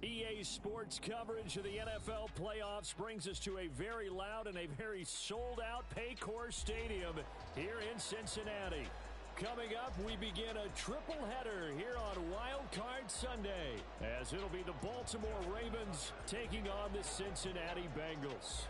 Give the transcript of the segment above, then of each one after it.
EA Sports coverage of the NFL playoffs brings us to a very loud and a very sold-out Paycor Stadium here in Cincinnati. Coming up, we begin a triple header here on Wild Card Sunday, as it'll be the Baltimore Ravens taking on the Cincinnati Bengals.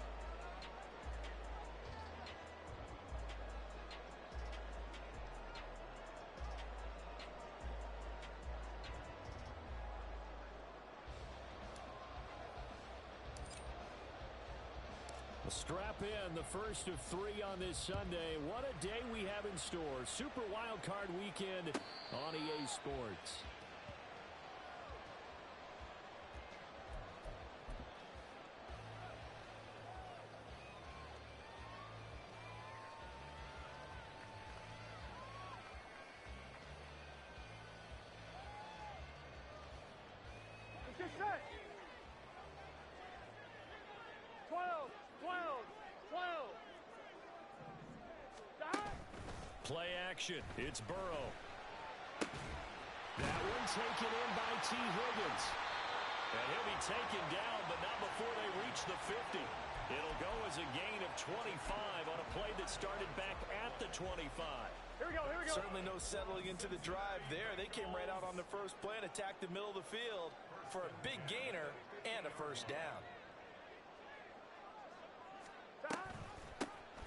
Strap in, the first of 3 on this Sunday. What a day we have in store. Super Wild Card Weekend on EA Sports. Get set. 12. Stop. Play action. It's Burrow. That one taken in by T. Higgins. And he'll be taken down, but not before they reach the 50. It'll go as a gain of 25 on a play that started back at the 25. Here we go. Certainly no settling into the drive there. They came right out on the first play and attacked the middle of the field for a big gainer and a first down.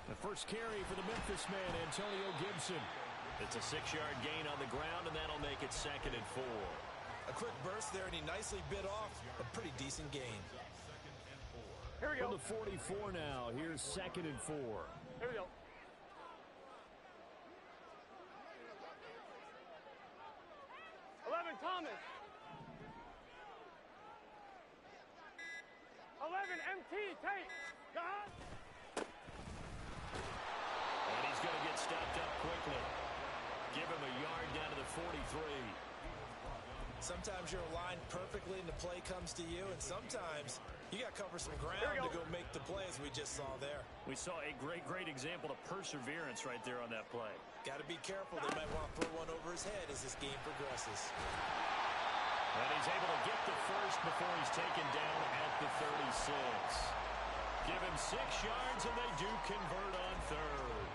The first carry for the Memphis man, Antonio Gibson. It's a 6-yard gain on the ground, and that'll make it 2nd and 4. A quick burst there, and he nicely bit off a pretty decent gain. Here we go. From the 44 now, here's 2nd and 4. Here we go. Thomas. 11 MT tape. God. And he's going to get stopped up quickly. Give him a yard down to the 43. Sometimes you're aligned perfectly and the play comes to you, and sometimes you got to cover some ground to go make the play, as we just saw there. We saw a great example of perseverance right there on that play. Got to be careful. They might want to throw one over his head as this game progresses. And he's able to get the first before he's taken down at the 36. Give him 6 yards, and they do convert on third.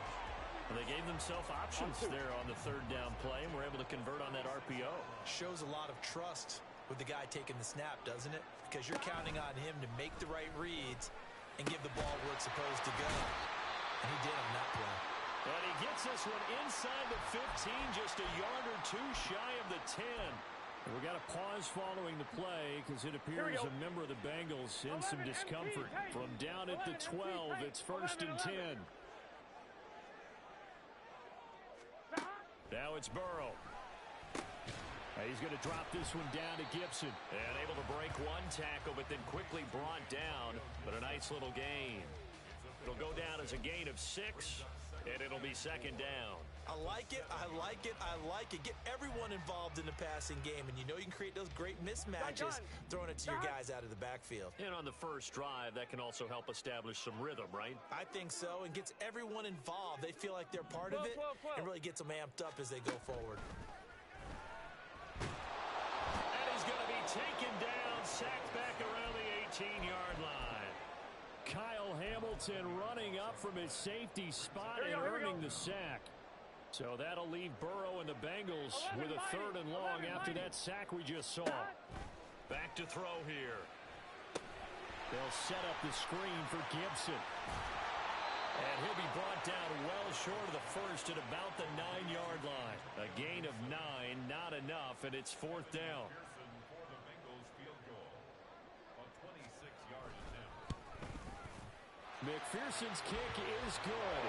And they gave themselves options there on the 3rd down play, and were able to convert on that RPO. Shows a lot of trust with the guy taking the snap, doesn't it? Because you're counting on him to make the right reads and give the ball where it's supposed to go. And he did on that play. And he gets this one inside the 15, just a yard or 2 shy of the 10. And we got a pause following the play because it appears a member of the Bengals in some discomfort. From down at the 12, it's 1st and 10. Now it's Burrow. He's going to drop this one down to Gibson. And able to break one tackle, but then quickly brought down. But a nice little gain. It'll go down as a gain of 6, and it'll be 2nd down. I like it. Get everyone involved in the passing game, and you know you can create those great mismatches throwing it to your guys out of the backfield. And on the first drive, that can also help establish some rhythm, right? I think so, and gets everyone involved. They feel like they're part of it, and really gets them amped up as they go forward. And he's going to be taken down, sacked back around the 18-yard line. Kyle Hamilton running up from his safety spot and earning the sack. So that'll leave Burrow and the Bengals with a 3rd and long after that sack we just saw. Back to throw here. They'll set up the screen for Gibson. And he'll be brought down well short of the first at about the 9-yard line. A gain of 9, not enough, and it's 4th down. McPherson's kick is good.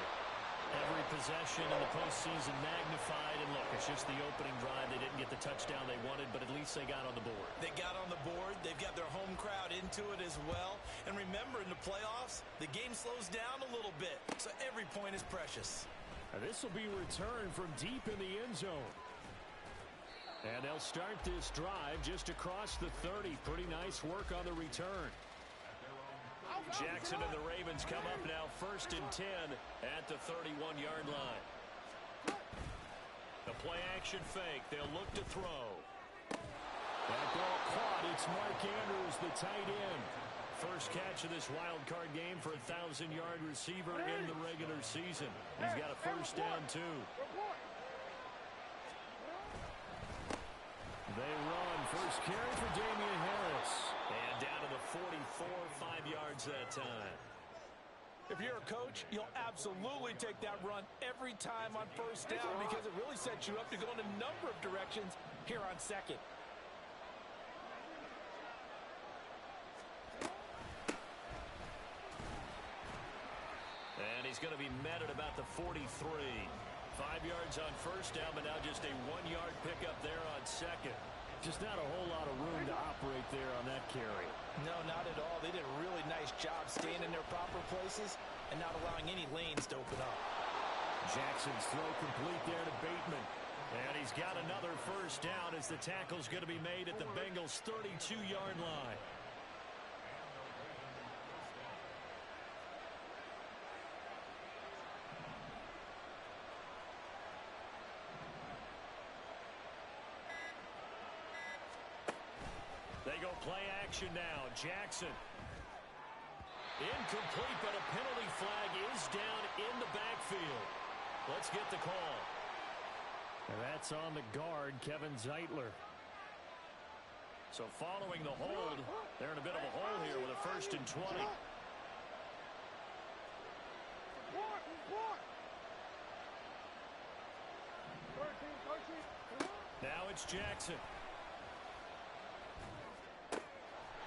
Every possession in the postseason magnified. And look, it's just the opening drive. They didn't get the touchdown they wanted, but at least they got on the board. They got on the board. They've got their home crowd into it as well. And remember, in the playoffs, the game slows down a little bit. So every point is precious. And this will be returned from deep in the end zone. And they'll start this drive just across the 30. Pretty nice work on the return. Jackson and the Ravens come up now 1st and 10 at the 31-yard line. The play action fake. They'll look to throw. That ball caught. It's Mark Andrews, the tight end. First catch of this wild card game for a 1,000-yard receiver in the regular season. He's got a first down, too. They run. First carry for Damian Harris. And down to the 44, 5 yards that time. If you're a coach, you'll absolutely take that run every time on first down because it really sets you up to go in a number of directions here on second. And he's going to be met at about the 43. 5 yards on first down, but now just a 1-yard pickup there on second. Just not a whole lot of room to operate there on that carry. No, not at all. They did a really nice job staying in their proper places and not allowing any lanes to open up. Jackson's throw complete there to Bateman. And he's got another first down as the tackle's going to be made at the Bengals' 32-yard line. They go play action now. Jackson. Incomplete, but a penalty flag is down in the backfield. Let's get the call. And that's on the guard, Kevin Zeitler. So following the hold, they're in a bit of a hole here with a 1st and 20. Now it's Jackson.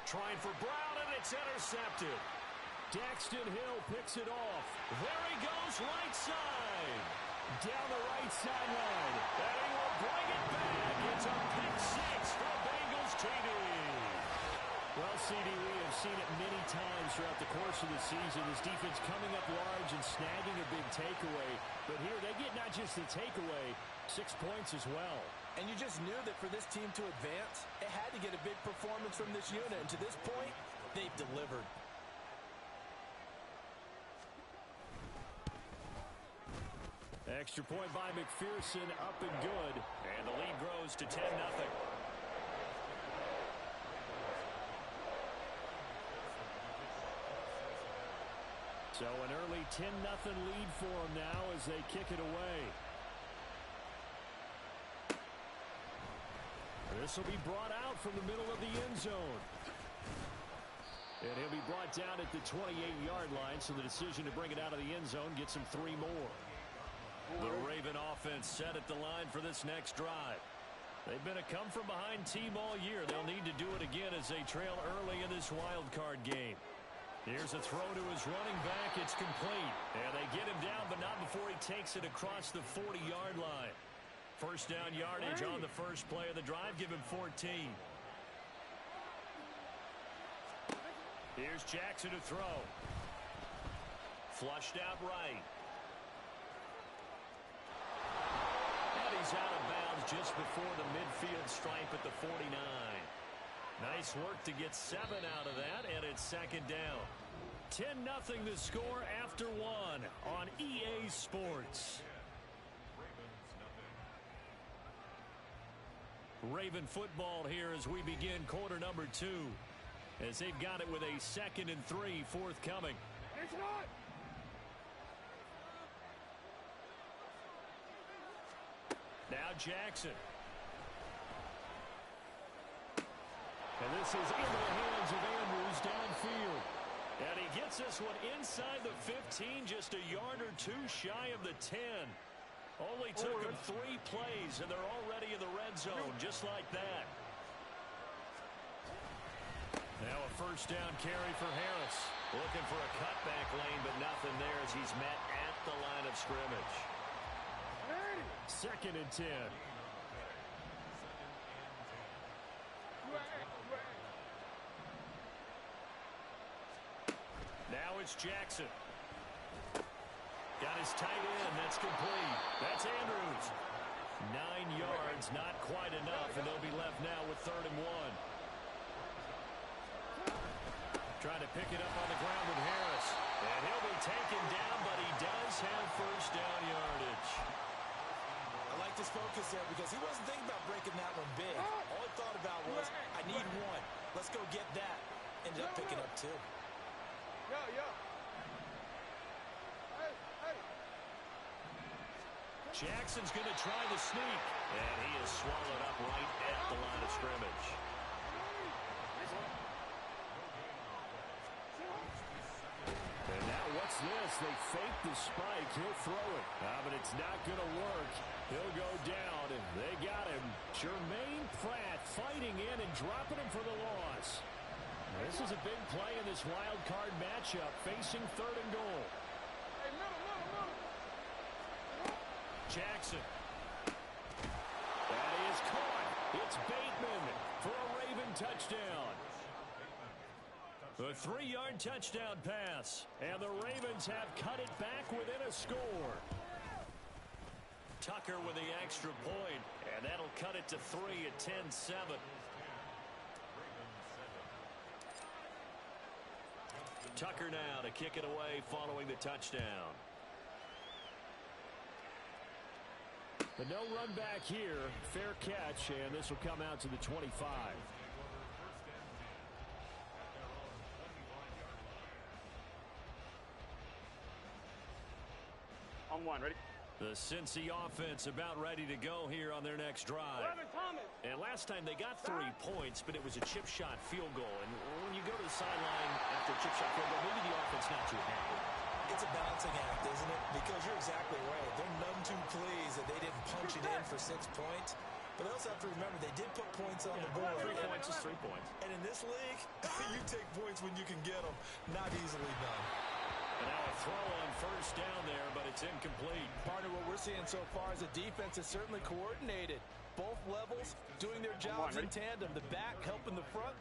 Trying for Brown, and it's intercepted. Daxton Hill picks it off. There he goes, right side. Down the right sideline. And he will bring it back. It's a pick six for the Bengals TD. Well, CD, we have seen it many times throughout the course of the season. This defense coming up large and snagging a big takeaway. But here they get not just the takeaway, 6 points as well. And you just knew that for this team to advance, it had to get a big performance from this unit. And to this point, they've delivered. Extra point by McPherson, up and good. And the lead grows to 10-0. So an early 10-0 lead for them now as they kick it away. This will be brought out from the middle of the end zone. And he'll be brought down at the 28-yard line, so the decision to bring it out of the end zone gets him 3 more. The Raven offense set at the line for this next drive. They've been a come-from-behind team all year. They'll need to do it again as they trail early in this wild card game. Here's a throw to his running back. It's complete. And they get him down, but not before he takes it across the 40-yard line. First down yardage on the first play of the drive. Give him 14. Here's Jackson to throw. Flushed out right. And he's out of bounds just before the midfield stripe at the 49. Nice work to get 7 out of that, and it's second down. 10-0 the score after 1 on EA Sports. Raven football here as we begin quarter number 2. As they've got it with a 2nd and 3 forthcoming. Now Jackson. And this is into the hands of Andrews downfield. And he gets this one inside the 15, just a yard or 2 shy of the 10. Only took him 3 plays, and they're already in the red zone, just like that. Now a first down carry for Harris. Looking for a cutback lane, but nothing there as he's met at the line of scrimmage. 2nd and 10. Now it's Jackson. Got his tight end. That's complete. That's Andrews. 9 yards, not quite enough, and they'll be left now with 3rd and 1. Trying to pick it up on the ground with Harris. And he'll be taken down, but he does have first down yardage. I like this focus there because he wasn't thinking about breaking that one big. All he thought about was, I need one. Let's go get that. Ended up picking up two. Yo, yo. Hey, hey. Jackson's going to try the sneak. And he is swallowed up right at the line of scrimmage. And now what's this? They fake the spike. He'll throw it. But it's not going to work. He'll go down, and they got him. Jermaine Pratt fighting in and dropping him for the loss. This is a big play in this wild card matchup, facing 3rd and goal. Hey, middle. Jackson. That is caught. It's Bateman for a Raven touchdown. A 3-yard touchdown pass. And the Ravens have cut it back within a score. Tucker with the extra point. And that'll cut it to 3 at 10-7. Tucker now to kick it away following the touchdown. The no run back here. Fair catch, and this will come out to the 25. On one, ready? The Cincy offense about ready to go here on their next drive. And last time they got 3 points, but it was a chip shot field goal. And when you go to the sideline after a chip shot field goal, maybe the offense not too happy. It's a balancing act, isn't it? Because you're exactly right. They're none too pleased that they didn't punch it in for 6 points. But they also have to remember they did put points on the board. 3 points is 3 points. And in this league, you take points when you can get them. Not easily done. And now a throw on first down there, but it's incomplete. Partner, what we're seeing so far is the defense is certainly coordinated. Both levels doing their jobs in tandem. The back helping the front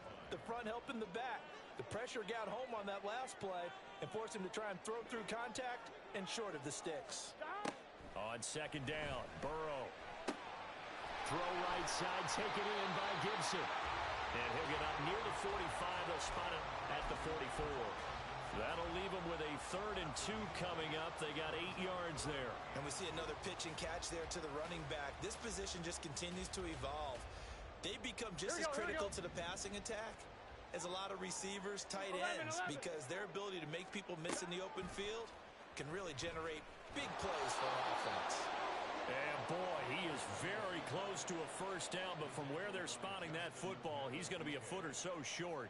helping the back. The pressure got home on that last play and forced him to try and throw through contact and short of the sticks. On 2nd down, Burrow. Throw right side, taken in by Gibson. And he'll get up near the 45. They'll spot it at the 44. That'll leave them with a 3rd and 2 coming up. They got 8 yards there. And we see another pitch and catch there to the running back. This position just continues to evolve. They become just as critical to the passing attack as a lot of receivers, tight ends, because their ability to make people miss in the open field can really generate big plays for an offense. And boy, he is very close to a first down, but from where they're spotting that football, he's going to be a foot or so short.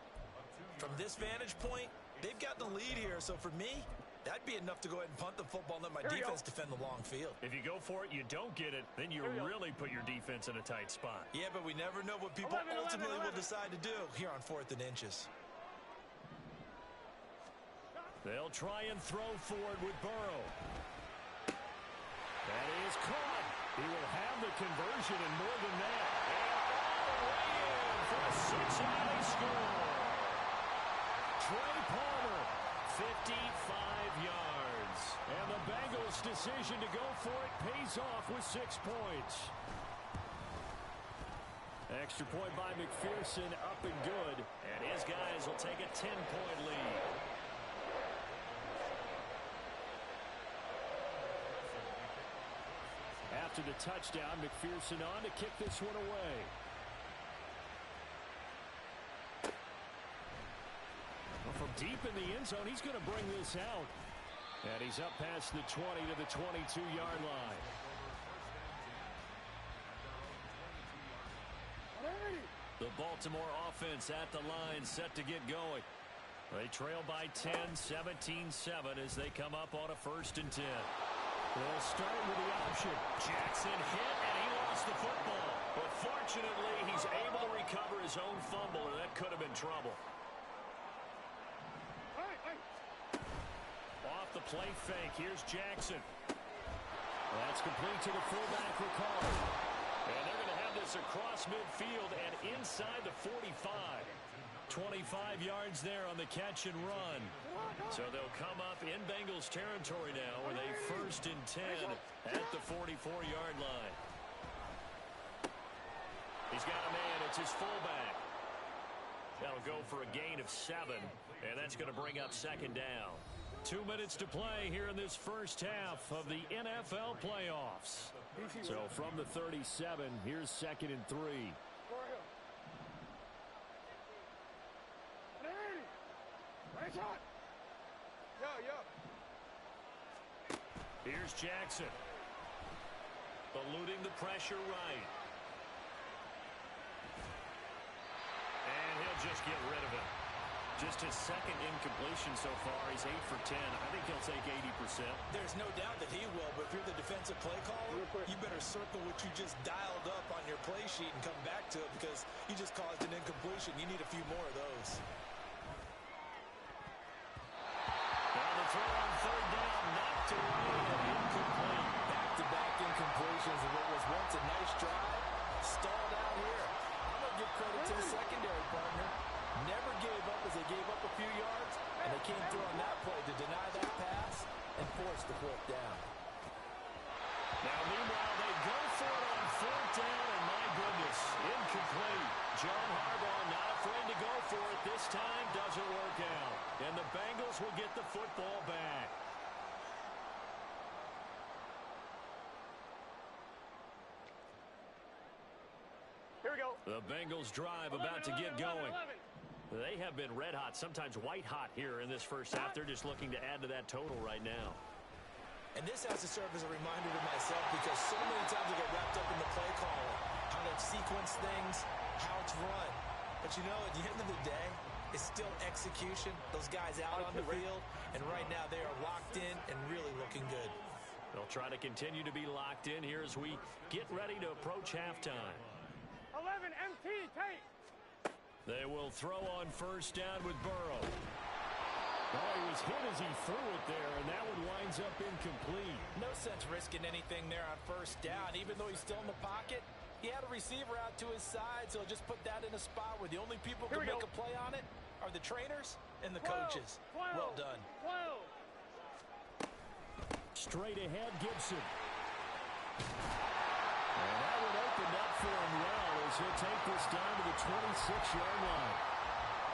From this vantage point, they've got the lead here, so for me, that'd be enough to go ahead and punt the football and let my defense defend the long field. If you go for it, you don't get it, then you really put your defense in a tight spot. Yeah, but we never know what people ultimately will decide to do here on 4th and inches. They'll try and throw forward with Burrow. That is caught. He will have the conversion and more than that. And all the way in for a Cincinnati score. Trey Palmer, 55 yards. And the Bengals' decision to go for it pays off with 6 points. Extra point by McPherson, up and good. And his guys will take a 10-point lead. After the touchdown, McPherson on to kick this one away. Well, from deep in the end zone, he's going to bring this out. And he's up past the 20 to the 22-yard line. The Baltimore offense at the line, set to get going. They trail by 10, 17-7 as they come up on a 1st and 10. They'll start with the option. Jackson hit, and he lost the football. But fortunately, he's able to recover his own fumble, and that could have been trouble. Off the play fake, here's Jackson. That's complete to the fullback, Ricard. And they're going to have this across midfield and inside the 45. 25 yards there on the catch and run. So they'll come up in Bengals territory now with a 1st and 10 at the 44-yard line. He's got a man. It's his fullback. That'll go for a gain of 7, and that's going to bring up 2nd down. 2 minutes to play here in this first half of the NFL playoffs. So from the 37, here's 2nd and 3. Yo, yo. Here's Jackson. Eluding the pressure right. And he'll just get rid of it. Just his second incompletion so far. He's 8 for 10. I think he'll take 80%. There's no doubt that he will, but if you're the defensive play caller, you better circle what you just dialed up on your play sheet and come back to it because you just caused an incompletion. You need a few more of those. Now the throw on third down, knocked away and incomplete. Back-to-back incompletions of what was once a nice drive. Stalled out here. I'm going to give credit to the secondary partner. Never gave up as they gave up a few yards, and they came through on that play to deny that pass and force the fourth down. Now, meanwhile, they go for it on fourth down, and my goodness, incomplete. John Harbaugh not afraid to go for it. This time doesn't work out, and the Bengals will get the football back. Here we go. The Bengals drive about to get going. 11. They have been red hot, sometimes white hot here in this first half. They're just looking to add to that total right now. And this has to serve as a reminder to myself because so many times I get wrapped up in the play call, how they sequence things, how it's run. But you know, at the end of the day, it's still execution. Those guys out on the field, and right now they are locked in and really looking good. They'll try to continue to be locked in here as we get ready to approach halftime. 11 MT tape. They will throw on first down with Burrow. Oh, he was hit as he threw it there, and that one winds up incomplete. No sense risking anything there on first down. Even though he's still in the pocket, he had a receiver out to his side, so he'll just put that in a spot where the only people who can make a play on it are the trainers and the coaches. 12, well done. 12. Straight ahead, Gibson. And that one opened up for him well as he'll take this down to the 26-yard line.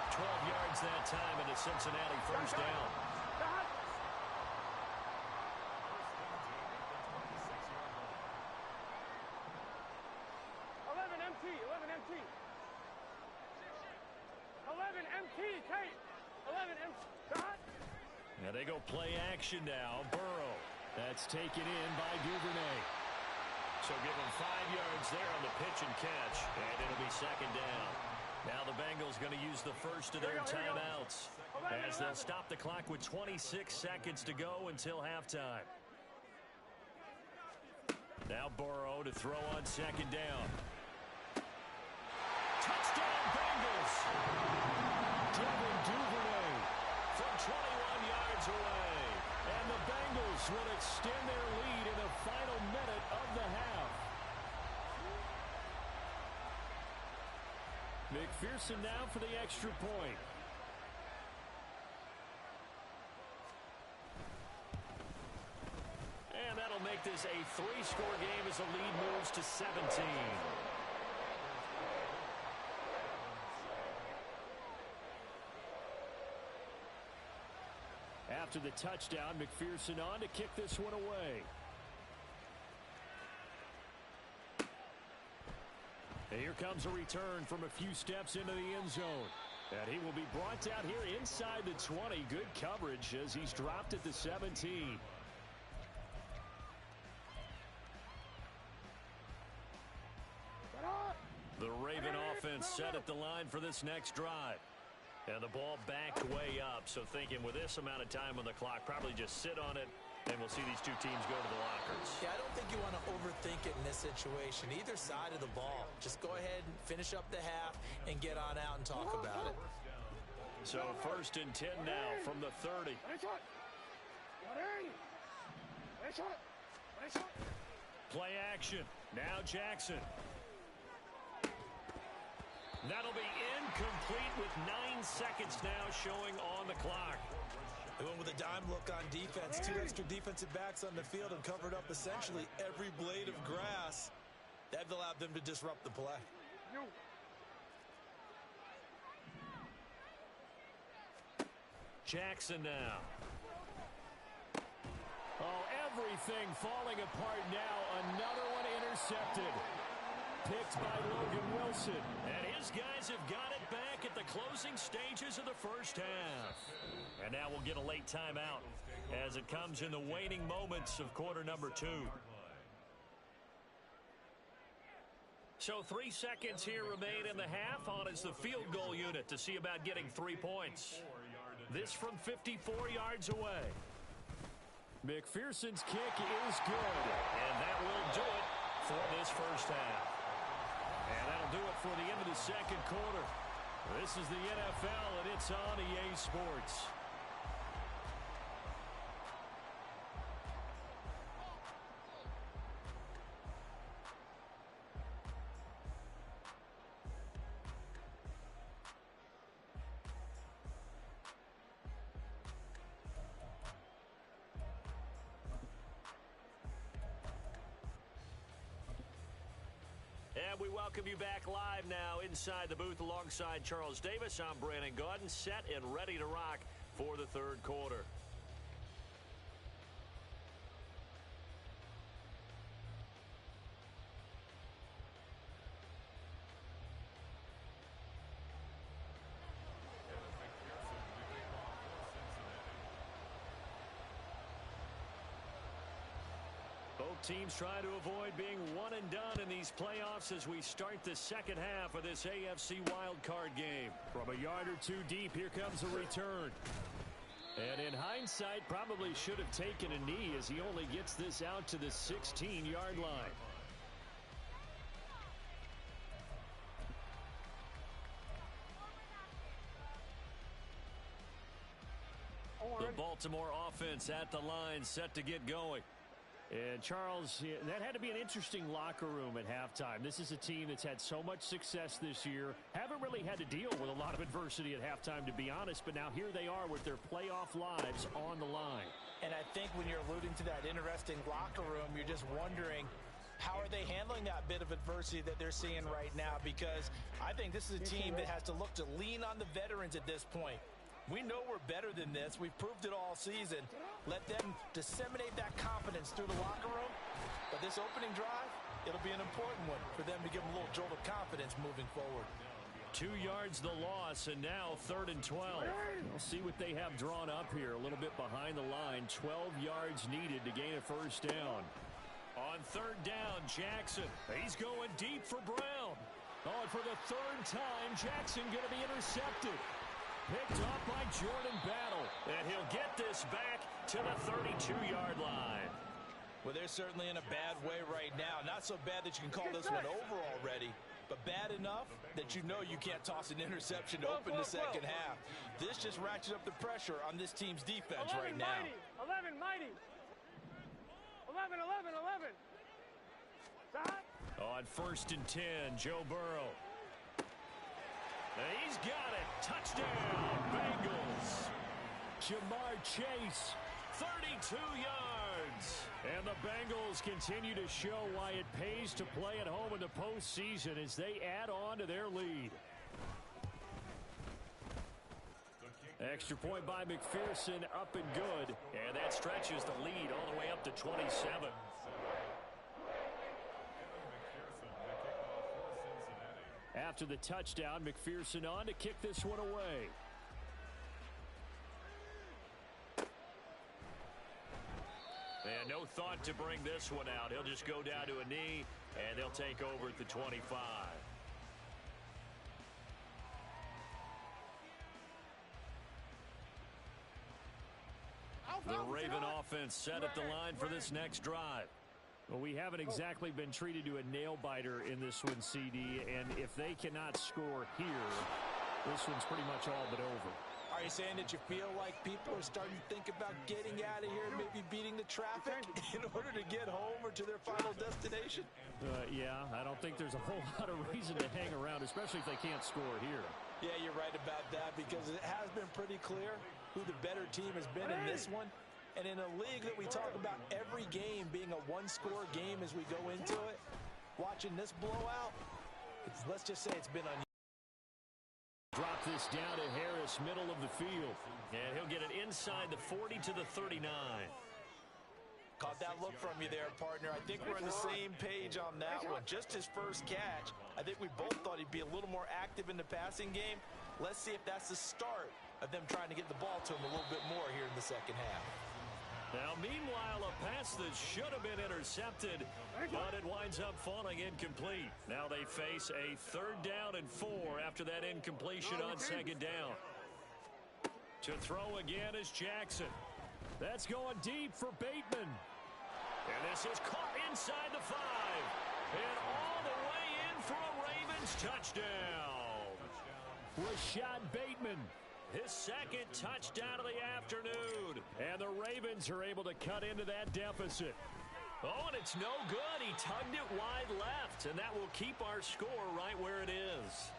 12 yards that time and a Cincinnati first down. 11 MT, 11 MT. 11 MT tape. 11 MT. Now they go play action now. Burrow. That's taken in by Duvernay. So give him 5 yards there on the pitch and catch, and it'll be second down. Now the Bengals going to use the first of their timeouts as they'll stop the clock with 26 seconds to go until halftime. Now Burrow to throw on second down. Touchdown Bengals! Devin Duvernay from 21 yards away. And the Bengals will extend their lead in the final minute of the half. McPherson now for the extra point. And that'll make this a 3-score game as the lead moves to 17. After the touchdown, McPherson on to kick this one away. And here comes a return from a few steps into the end zone. And he will be brought down here inside the 20. Good coverage as he's dropped at the 17. The Raven offense set at the line for this next drive. And the ball backed way up. So thinking with this amount of time on the clock, probably just sit on it, and we'll see these two teams go to the lockers. Yeah, I don't think you want to overthink it in this situation. Either side of the ball. Just go ahead and finish up the half and get on out and talk about it. So first and 10 now from the 30. Play action. Now Jackson. That'll be incomplete with 9 seconds now showing on the clock. They went with a dime look on defense. 2 extra defensive backs on the field and covered up essentially every blade of grass. That allowed them to disrupt the play. Jackson now. Oh, everything falling apart now. Another one intercepted. Picked by Logan Wilson. And his guys have got it back at the closing stages of the first half. And now we'll get a late timeout as it comes in the waning moments of quarter number 2. So 3 seconds here remain in the half. On is the field goal unit to see about getting 3 points. This from 54 yards away. McPherson's kick is good. And that will do it for this first half. And that'll do it for the end of the second quarter. This is the NFL, and it's on EA Sports. And we welcome you back live now inside the booth alongside Charles Davis. I'm Brandon Gaudin, set and ready to rock for the third quarter. Both teams trying to avoid being one and done in these playoffs as we start the second half of this AFC wildcard game. From a yard or two deep, here comes a return. And in hindsight, probably should have taken a knee as he only gets this out to the 16-yard line. The Baltimore offense at the line, set to get going. And Charles, that had to be an interesting locker room at halftime. This is a team that's had so much success this year. Haven't really had to deal with a lot of adversity at halftime, to be honest. But now here they are with their playoff lives on the line. And I think when you're alluding to that interesting locker room, you're just wondering, how are they handling that bit of adversity that they're seeing right now? Because I think this is a team that has to look to lean on the veterans at this point. We know we're better than this. We've proved it all season. Let them disseminate that confidence through the locker room. But this opening drive, it'll be an important one for them to give them a little jolt of confidence moving forward. 2 yards the loss, and now 3rd and 12. We'll see what they have drawn up here. A little bit behind the line. 12 yards needed to gain a first down. On 3rd down, Jackson. He's going deep for Brown. Oh, and for the 3rd time, Jackson going to be intercepted. Picked up by Jordan Battle. And he'll get this back to the 32-yard line. Well, they're certainly in a bad way right now. Not so bad that you can call this one over already, but bad enough that you know you can't toss an interception to open the second half. This just ratchets up the pressure on this team's defense right now. 11 mighty. 11, 11, 11. Stop. On 1st and 10, Joe Burrow. He's got it. Touchdown, Bengals. Jamar Chase, 32 yards. And the Bengals continue to show why it pays to play at home in the postseason as they add on to their lead. Extra point by McPherson, up and good. And that stretches the lead all the way up to 27. After the touchdown, McPherson on to kick this one away. And no thought to bring this one out. He'll just go down to a knee, and they'll take over at the 25. The Raven offense set at the line for this next drive. Well, we haven't exactly been treated to a nail-biter in this one, CD, and if they cannot score here, this one's pretty much all but over. Are you saying that you feel like people are starting to think about getting out of here and maybe beating the traffic in order to get home or to their final destination? Yeah, I don't think there's a whole lot of reason to hang around, especially if they can't score here. Yeah, you're right about that because it has been pretty clear who the better team has been in this one. And in a league that we talk about every game being a one-score game as we go into it, watching this blowout, let's just say it's been unusual. Drop this down to Harris, middle of the field. And he'll get it inside the 40 to the 39. Caught that look from you there, partner. I think we're on the same page on that one. Just his first catch. I think we both thought he'd be a little more active in the passing game. Let's see if that's the start of them trying to get the ball to him a little bit more here in the second half. Now, meanwhile, a pass that should have been intercepted, but it winds up falling incomplete. Now they face a 3rd down and 4 after that incompletion on 2nd down. To throw again is Jackson. That's going deep for Bateman. And this is caught inside the 5. And all the way in for a Ravens touchdown. Rashad Bateman. His 2nd touchdown of the afternoon. And the Ravens are able to cut into that deficit. Oh, and it's no good. He tugged it wide left, and that will keep our score right where it is.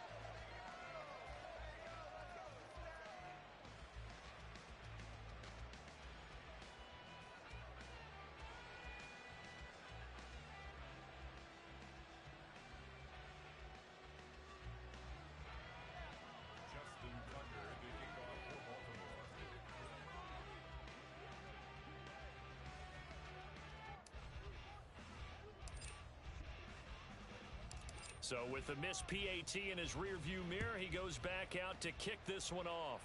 So with the missed PAT in his rearview mirror, he goes back out to kick this one off.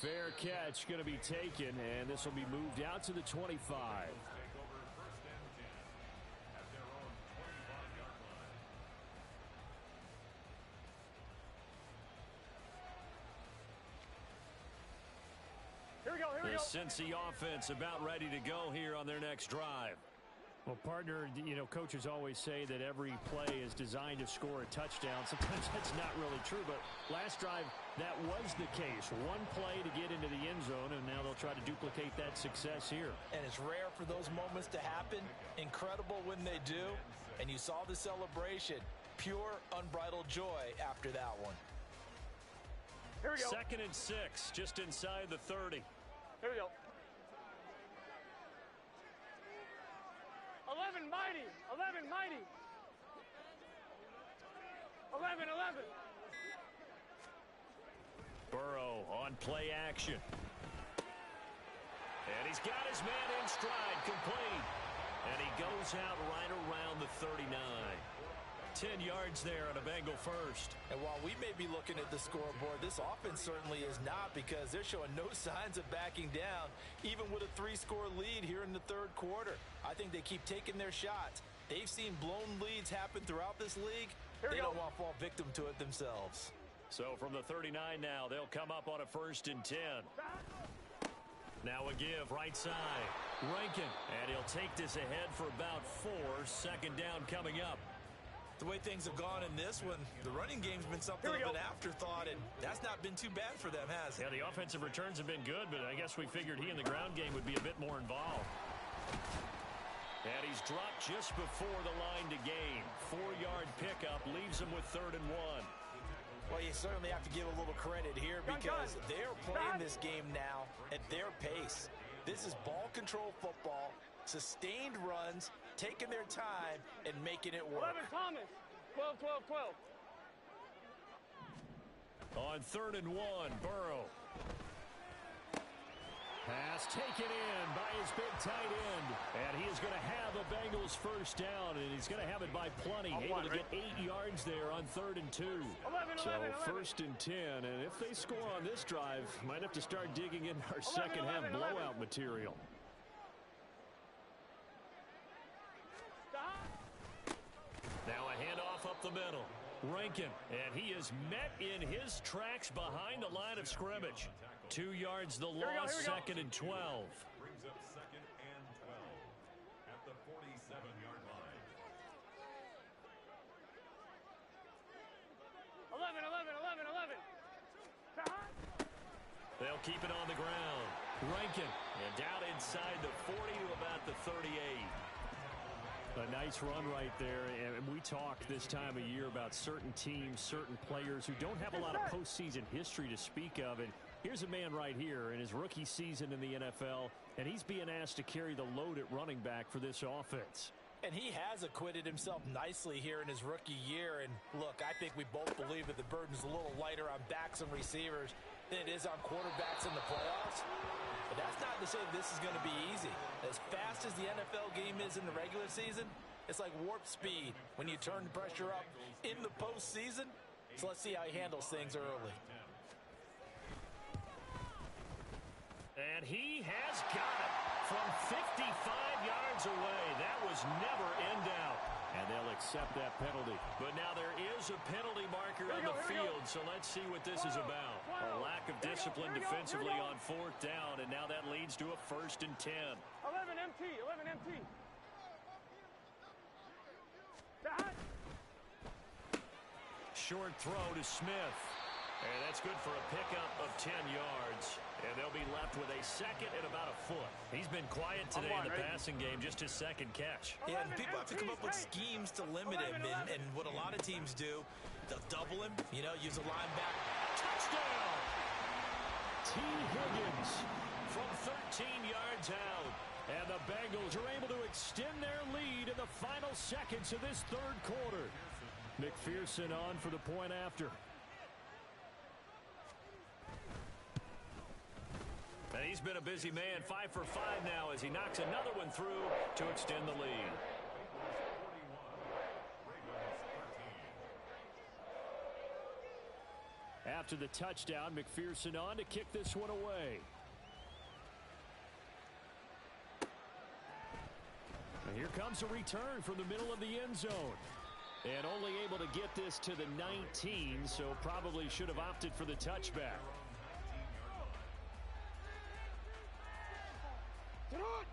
Fair catch going to be taken, and this will be moved out to the 25. Here we go. The Cincy offense about ready to go here on their next drive. Well, partner, you know, coaches always say that every play is designed to score a touchdown. Sometimes that's not really true, but last drive, that was the case. One play to get into the end zone, and now they'll try to duplicate that success here. And it's rare for those moments to happen. Incredible when they do. And you saw the celebration. Pure, unbridled joy after that one. Here we go. 2nd and 6, just inside the 30. Here we go. 11 mighty. 11 mighty. 11. Burrow on play action. And he's got his man in stride, complete. And he goes out right around the 39. 10 yards there on a Bengal first. And while we may be looking at the scoreboard, this offense certainly is not, because they're showing no signs of backing down, even with a 3-score lead here in the 3rd quarter. I think they keep taking their shots. They've seen blown leads happen throughout this league. They don't want to fall victim to it themselves. So from the 39 now, they'll come up on a 1st and 10. Now a give, right side. Rankin, and he'll take this ahead for about 4. 2nd down coming up. The way things have gone in this one, the running game's been something of an afterthought, and that's not been too bad for them, has it? Yeah, the offensive returns have been good, but I guess we figured he in the ground game would be a bit more involved. And he's dropped just before the line to gain. 4-yard pickup leaves him with 3rd and 1. Well, you certainly have to give a little credit here, because they're playing this game now at their pace. This is ball control football, sustained runs, taking their time and making it work. 11 Thomas. 12. On 3rd and 1, Burrow. Pass taken in by his big tight end. And he is going to have the Bengals first down, and he's going to have it by plenty. Able to get 8 yards there on 3rd and 2. 11. 1st and 10, and if they score on this drive, might have to start digging in our second half blowout material. Now a handoff up the middle. Rankin, and he is met in his tracks behind the line of scrimmage. 2 yards the loss, 2nd and 12. Brings up 2nd and 12 at the 47-yard line. 11. They'll keep it on the ground. Rankin, and down inside the 40 to about the 38. A nice run right there, and we talk this time of year about certain teams, certain players who don't have a lot of postseason history to speak of, and here's a man right here in his rookie season in the NFL, and he's being asked to carry the load at running back for this offense. And he has acquitted himself nicely here in his rookie year. And look, I think we both believe that the burden's a little lighter on backs and receivers. than it is on quarterbacks in the playoffs. But that's not to say this is going to be easy. As fast as the NFL game is in the regular season, it's like warp speed when you turn the pressure up in the postseason. So let's see how he handles things early. And he has got it from 55 yards away. That was never in doubt. And they'll accept that penalty. But now there is a penalty marker on the field, so let's see what this is about. A lack of discipline defensively on fourth down, and now that leads to a 1st and 10. 11 MT, 11 MT. Short throw to Smith. And that's good for a pickup of 10 yards. And they'll be left with a 2nd and about a foot. He's been quiet today in the passing game, just his 2nd catch. Yeah, and people have to come up with schemes to limit him. And what a lot of teams do, they'll double him, use a linebacker. Touchdown! T. Higgins from 13 yards out. And the Bengals are able to extend their lead in the final seconds of this 3rd quarter. McPherson on for the point after. And he's been a busy man, 5 for 5 now as he knocks another one through to extend the lead. After the touchdown, McPherson on to kick this one away. And here comes a return from the middle of the end zone. And only able to get this to the 19, so probably should have opted for the touchback.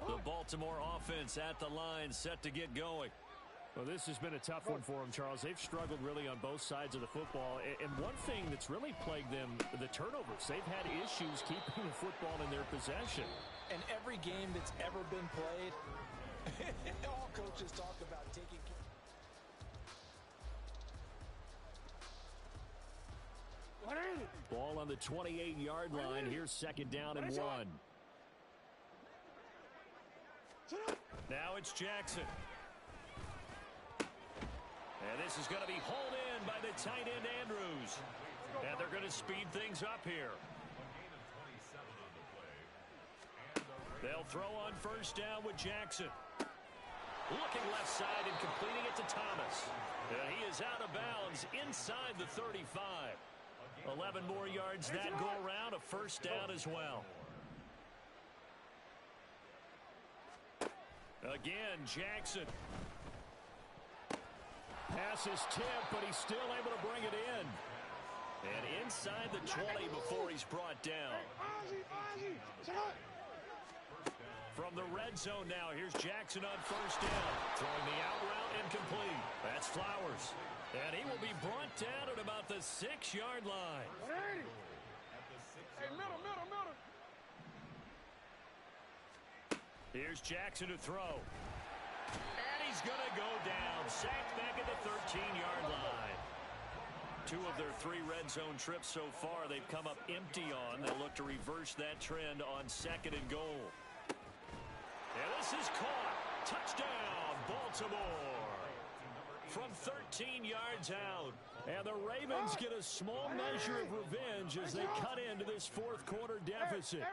The Baltimore offense at the line, set to get going. Well, this has been a tough one for them, Charles. They've struggled really on both sides of the football. And one thing that's really plagued them, the turnovers. They've had issues keeping the football in their possession. And every game that's ever been played, all coaches talk about taking care. Ball on the 28-yard line. Here's 2nd down and 1. Now it's Jackson. And this is going to be hauled in by the tight end Andrews. And they're going to speed things up here. They'll throw on 1st down with Jackson. Looking left side and completing it to Thomas. And he is out of bounds inside the 35. 11 more yards that go around, a 1st down as well. Again, Jackson. Pass is tipped, but he's still able to bring it in. And inside the 20 before he's brought down. From the red zone now, here's Jackson on 1st down. Throwing the out route incomplete. That's Flowers. And he will be brought down at about the 6-yard line. Hey, middle. Here's Jackson to throw. And he's going to go down. Sacked back at the 13-yard line. 2 of their 3 red zone trips so far they've come up empty on. They'll look to reverse that trend on 2nd and goal. And this is caught. Touchdown, Baltimore. From 13 yards out. And the Ravens get a small measure of revenge as they cut into this 4th quarter deficit.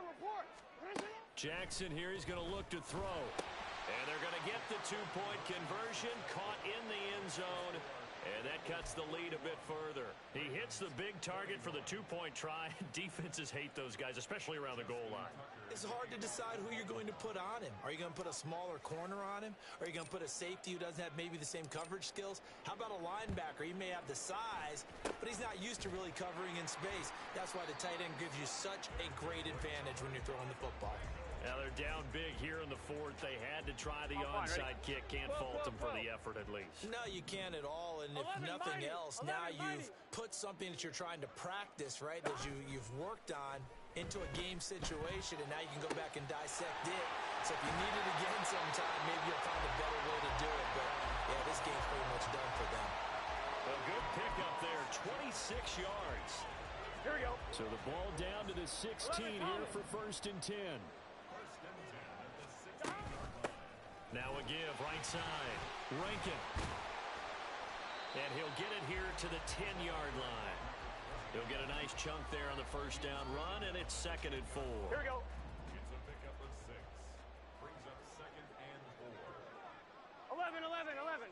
Jackson here, he's going to look to throw. And they're going to get the 2-point conversion, caught in the end zone. And that cuts the lead a bit further. He hits the big target for the 2-point try. Defenses hate those guys, especially around the goal line. It's hard to decide who you're going to put on him. Are you going to put a smaller corner on him? Are you going to put a safety who doesn't have maybe the same coverage skills? How about a linebacker? He may have the size, but he's not used to really covering in space. That's why the tight end gives you such a great advantage when you're throwing the football. Now they're down big here in the 4th. They had to try the onside kick. Can't fault them for the effort at least. No, you can't at all. And if nothing else, now you've put something that you're trying to practice, right, that you've worked on into a game situation, and now you can go back and dissect it. So if you need it again sometime, maybe you'll find a better way to do it. But, yeah, this game's pretty much done for them. A good pickup there, 26 yards. Here we go. So the ball down to the 16 here for 1st and 10. Now a give, right side. Rankin. And he'll get it here to the 10-yard line. He'll get a nice chunk there on the first down run, and it's 2nd and 4. Here we go. It's a pickup of 6. Brings up 2nd and 4. 11, 11, 11.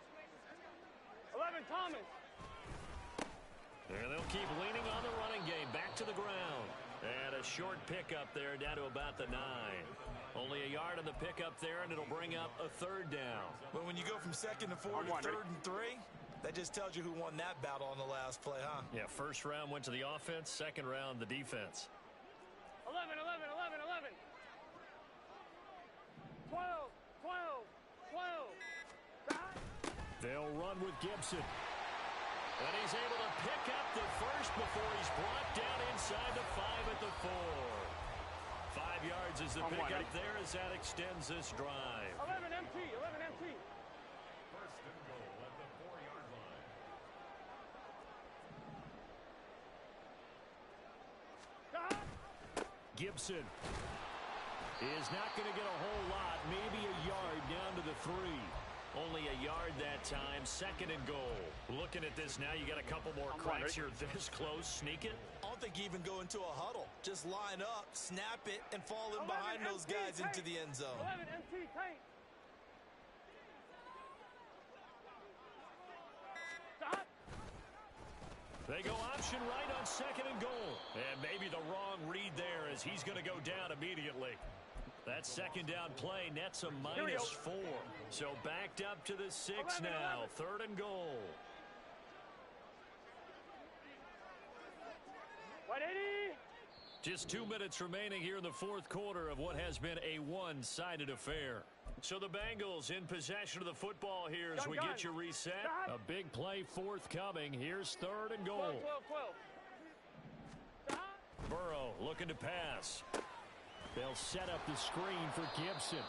11, Thomas. And they'll keep leaning on the running game. Back to the ground. And a short pickup there down to about the 9. Only a yard on the pickup there, and it'll bring up a 3rd down. But when you go from 2nd and 4 to 3rd and 3, that just tells you who won that battle on the last play, huh? Yeah, first round went to the offense, second round the defense. 11, 11, 11, 11. 12, 12, 12. They'll run with Gibson. And he's able to pick up the first before he's brought down inside the 5 at the 4. 5 yards is the pickup there as that extends this drive. 11 MT, 11 MT. First and goal at the 4-yard line. Gibson is not going to get a whole lot, maybe a yard down to the 3. Only a yard that time, 2nd and goal. Looking at this now, you got a couple more cracks here this close. Sneak it. I don't think you even go into a huddle. Just line up, snap it, and fall in behind those guys into the end zone. 11 MT, tight. Stop. They go option right on 2nd and goal. And maybe the wrong read there as he's going to go down immediately. That 2nd down play nets a -4. So backed up to the 6 now. 3rd and goal. 180. Just 2 minutes remaining here in the 4th quarter of what has been a one-sided affair. So the Bengals in possession of the football here as we get you reset. A big play forthcoming. Here's 3rd and goal. 12, 12. Burrow looking to pass. They'll set up the screen for Gibson.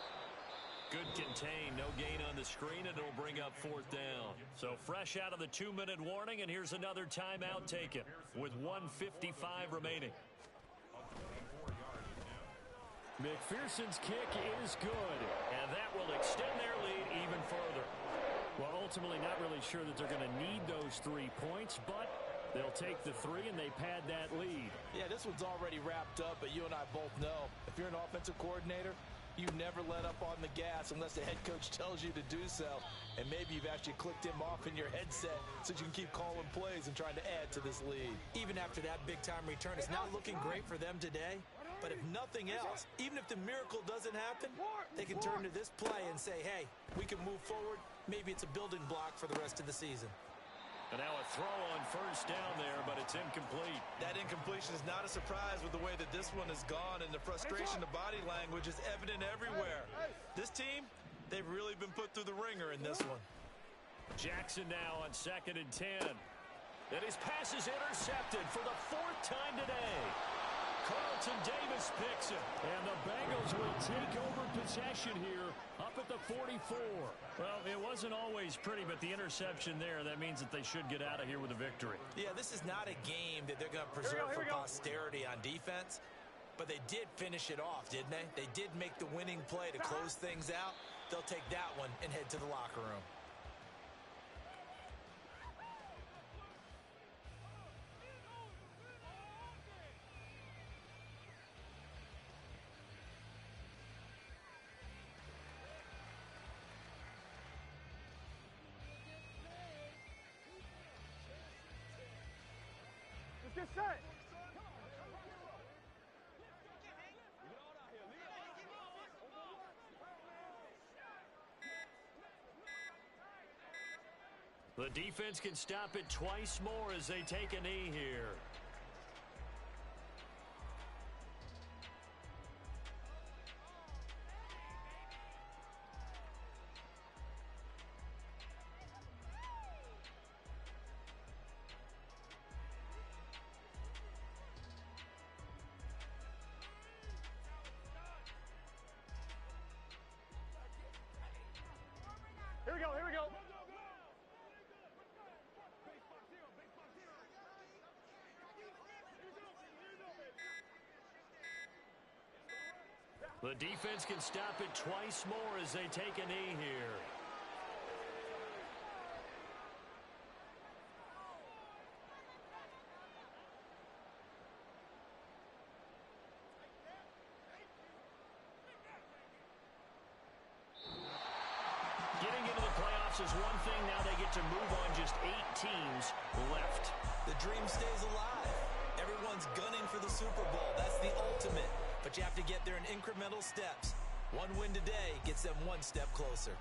Good contain, no gain on the screen, and it'll bring up 4th down. So fresh out of the 2-minute warning, and here's another timeout taken with 1:55 remaining. McPherson's kick is good, and that will extend their lead even further. Well, ultimately not really sure that they're going to need those 3 points, but they'll take the 3 and they pad that lead. Yeah, this one's already wrapped up, but you and I both know if you're an offensive coordinator, you never let up on the gas unless the head coach tells you to do so. And maybe you've actually clicked him off in your headset so you can keep calling plays and trying to add to this lead. Even after that big-time return, it's not looking great for them today. But if nothing else, even if the miracle doesn't happen, they can turn to this play and say, hey, we can move forward. Maybe it's a building block for the rest of the season. And now a throw on 1st down there, but it's incomplete. That incompletion is not a surprise with the way that this one has gone, and the frustration, the body language is evident everywhere. This team, they've really been put through the ringer in this one. Jackson now on 2nd and 10. And his pass is intercepted for the 4th time today. Carlton Davis picks it. And the Bengals will take over possession here up at the 44. Well, it wasn't always pretty, but the interception there, that means that they should get out of here with a victory. Yeah, this is not a game that they're going to preserve for posterity on defense, but they did finish it off, didn't they? They did make the winning play to close things out. They'll take that one and head to the locker room. Get set. The defense can stop it twice more as they take a knee here. Here we go, here we go. The defense can stop it twice more as they take a knee here. loss is one thing. Now they get to move on. Just 8 teams left. The dream stays alive. Everyone's gunning for the Super Bowl. That's the ultimate. But you have to get there in incremental steps. One win today gets them one step closer.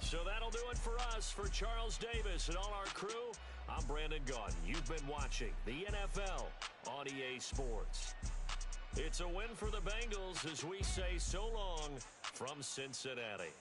So that'll do it for us. For Charles Davis and all our crew, I'm Brandon Gaudin. You've been watching the NFL on EA Sports. It's a win for the Bengals as we say so long from Cincinnati.